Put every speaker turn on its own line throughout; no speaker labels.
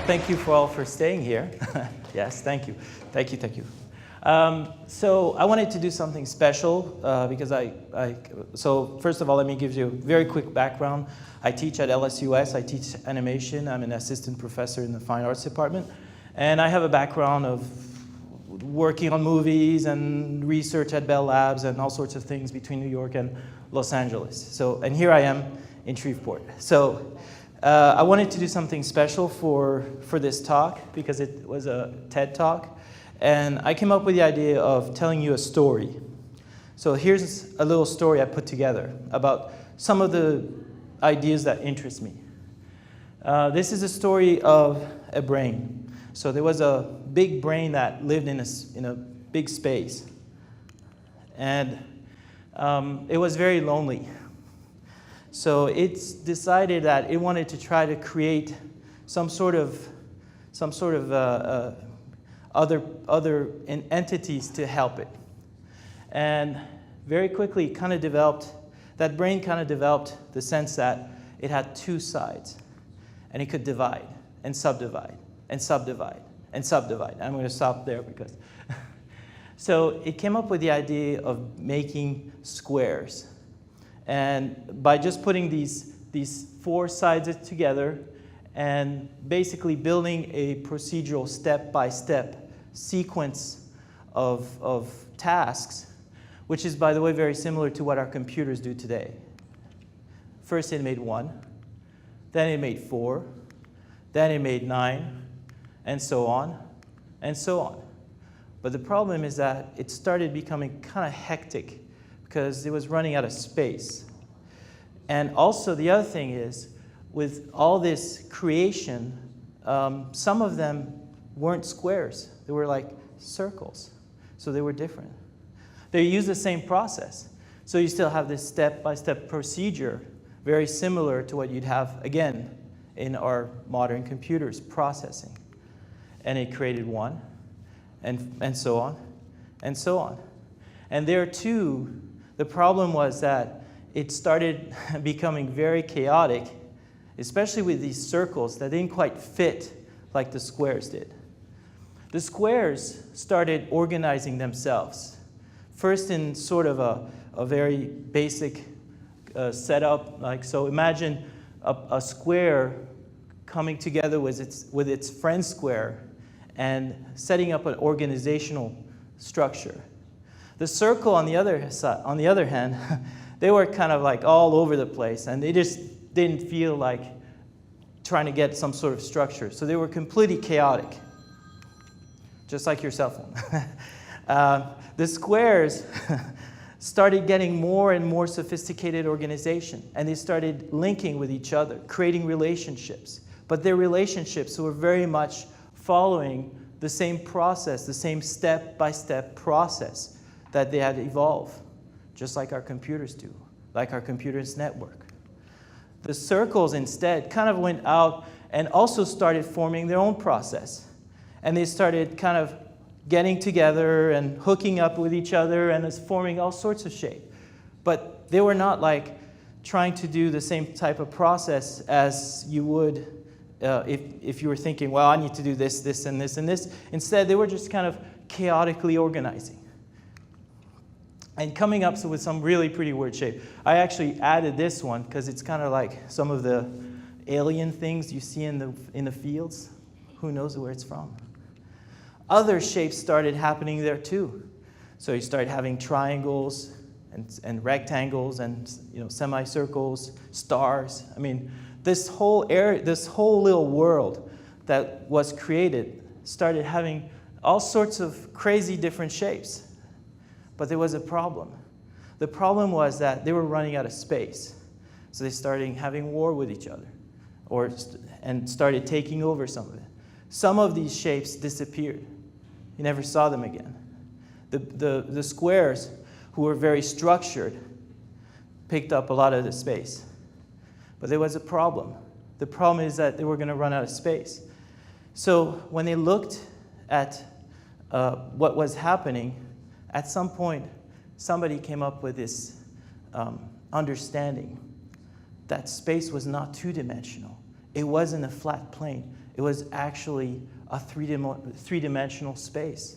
thank you for all for staying here. Yes, thank you. Thank you, thank you. So I wanted to do something special because so first of all, let me give you a very quick background. I teach at LSUS. I teach animation. I'm an assistant professor in the fine arts department. And I have a background of working on movies and research at Bell Labs and all sorts of things between New York and Los Angeles. So, and here I am in Shreveport. So I wanted to do something special for this talk because it was a TED Talk. And I came up with the idea of telling you a story. So here's a little story I put together about some of the ideas that interest me. This is a story of a brain. So there was a big brain that lived in a big space. And it was very lonely. So it's decided that it wanted to try to create some sort of other entities to help it. And very quickly that brain kind of developed the sense that it had two sides. And it could divide and subdivide and subdivide and subdivide. I'm going to stop there because... So it came up with the idea of making squares. And by just putting these four sides together and basically building a procedural step-by-step sequence of tasks, which is, by the way, very similar to what our computers do today. First it made 1, then it made 4, then it made 9, and so on, and so on. But the problem is that it started becoming kind of hectic because it was running out of space. And also the other thing is, with all this creation, some of them weren't squares. They were like circles. So they were different. They use the same process. So you still have this step-by-step procedure, very similar to what you'd have, again, in our modern computers processing. And it created 1, and so on, and so on. And there too, the problem was that it started becoming very chaotic, especially with these circles that didn't quite fit like the squares did. The squares started organizing themselves. First in sort of a very basic setup, like so imagine a square coming together with its friend square and setting up an organizational structure. The circle on the other hand, they were kind of like all over the place and they just didn't feel like trying to get some sort of structure. So they were completely chaotic, just like your cell phone. The squares started getting more and more sophisticated organization, and they started linking with each other, creating relationships. But their relationships were very much following the same process, the same step-by-step process that they had evolved, just like our computers do, like our computers network. The circles instead kind of went out and also started forming their own process. And they started kind of getting together and hooking up with each other and forming all sorts of shape. But they were not like trying to do the same type of process as you would if you were thinking, well, I need to do this, this, and this, and this. Instead, they were just kind of chaotically organizing and coming up with some really pretty weird shape. I actually added this one because it's kind of like some of the alien things you see in the fields. Who knows where it's from? Other shapes started happening there too. So you started having triangles and rectangles and semicircles, stars. I mean, this whole little world that was created started having all sorts of crazy different shapes. But there was a problem. The problem was that they were running out of space. So they started having war with each other and started taking over some of it. Some of these shapes disappeared. You never saw them again. The squares, who were very structured, picked up a lot of the space. But there was a problem. The problem is that they were going to run out of space. So when they looked at what was happening, at some point, somebody came up with this understanding that space was not two-dimensional. It wasn't a flat plane. it was actually a three-dimensional space.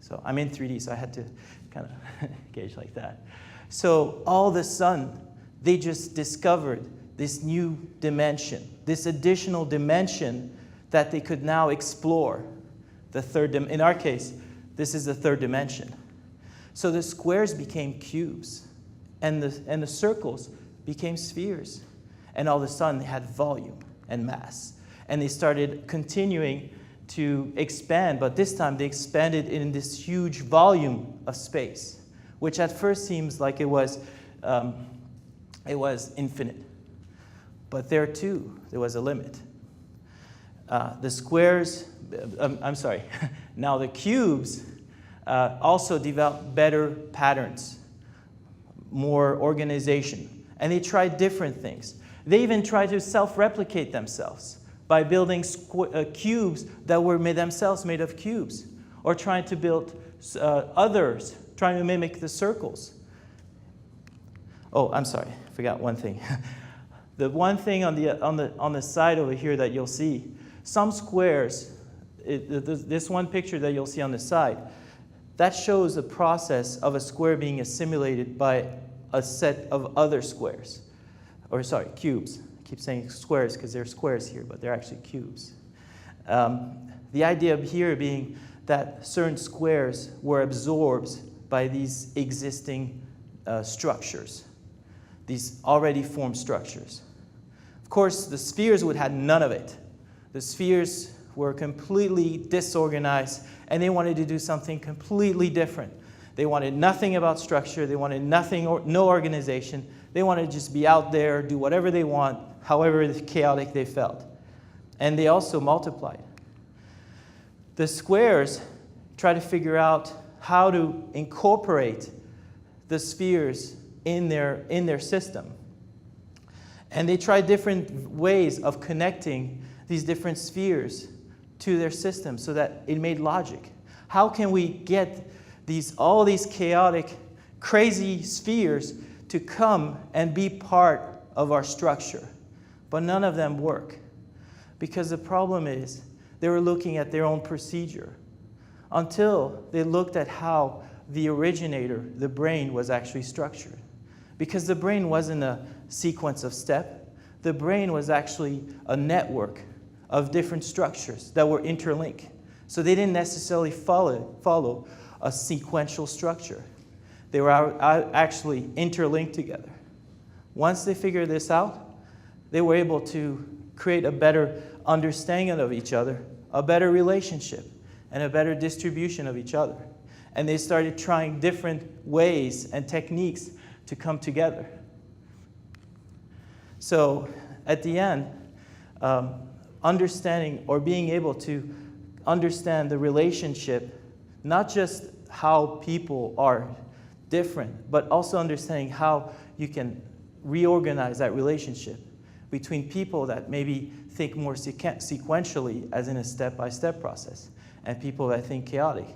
So I'm in 3D, so I had to kind of gauge like that. So all of a sudden, they just discovered this new dimension, this additional dimension that they could now explore. In our case, this is the third dimension. So the squares became cubes, and the circles became spheres. And all of a sudden, they had volume and mass. And they started continuing to expand, but this time they expanded in this huge volume of space, which at first seems like it was infinite. But there too, there was a limit. The squares, now the cubes also developed better patterns, more organization, and they tried different things. They even tried to self-replicate themselves by building cubes that were themselves made of cubes, or trying to build others, trying to mimic the circles. Oh, I'm sorry, I forgot one thing. The one thing on the side over here that you'll see, some squares, this one picture that you'll see on the side, that shows the process of a square being assimilated by a set of other squares, cubes. I keep saying squares because they're squares here, but they're actually cubes. The idea here being that certain squares were absorbed by these existing structures, these already formed structures. Of course, the spheres would have none of it. The spheres were completely disorganized, and they wanted to do something completely different. They wanted nothing about structure. They wanted nothing, no organization. They wanted to just be out there, do whatever they want, however chaotic they felt. And they also multiplied. The squares try to figure out how to incorporate the spheres in their system. And they tried different ways of connecting these different spheres to their system so that it made logic. How can we get all these chaotic, crazy spheres to come and be part of our structure? But none of them work. Because the problem is, they were looking at their own procedure until they looked at how the originator, the brain, was actually structured. Because the brain wasn't a sequence of steps. The brain was actually a network of different structures that were interlinked. So they didn't necessarily follow a sequential structure. They were actually interlinked together. Once they figured this out, they were able to create a better understanding of each other, a better relationship, and a better distribution of each other. And they started trying different ways and techniques to come together. So at the end, understanding or being able to understand the relationship, not just how people are different, but also understanding how you can reorganize that relationship between people that maybe think more sequentially, as in a step-by-step process, and people that think chaotic,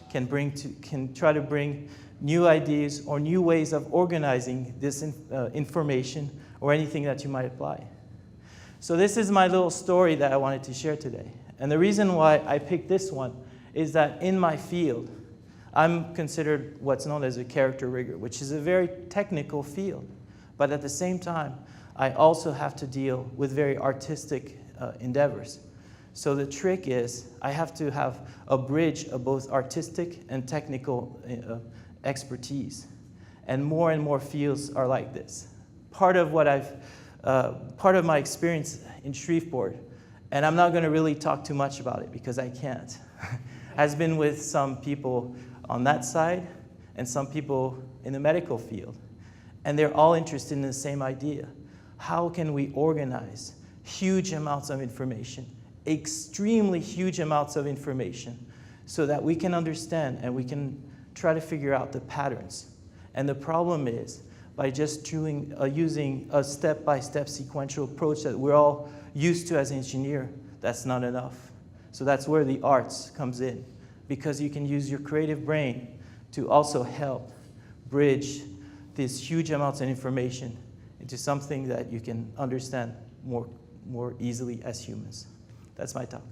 can try to bring new ideas or new ways of organizing this information or anything that you might apply. So this is my little story that I wanted to share today. And the reason why I picked this one is that in my field, I'm considered what's known as a character rigger, which is a very technical field. But at the same time, I also have to deal with very artistic endeavors. So the trick is I have to have a bridge of both artistic and technical expertise. And more fields are like this. Part of my experience in Shreveport, and I'm not going to really talk too much about it because I can't, has been with some people on that side and some people in the medical field. And they're all interested in the same idea. How can we organize huge amounts of information, extremely huge amounts of information, so that we can understand and we can try to figure out the patterns? And the problem is, by just using a step-by-step sequential approach that we're all used to as engineers, that's not enough. So that's where the arts comes in, because you can use your creative brain to also help bridge these huge amounts of information into something that you can understand more easily as humans. That's my talk.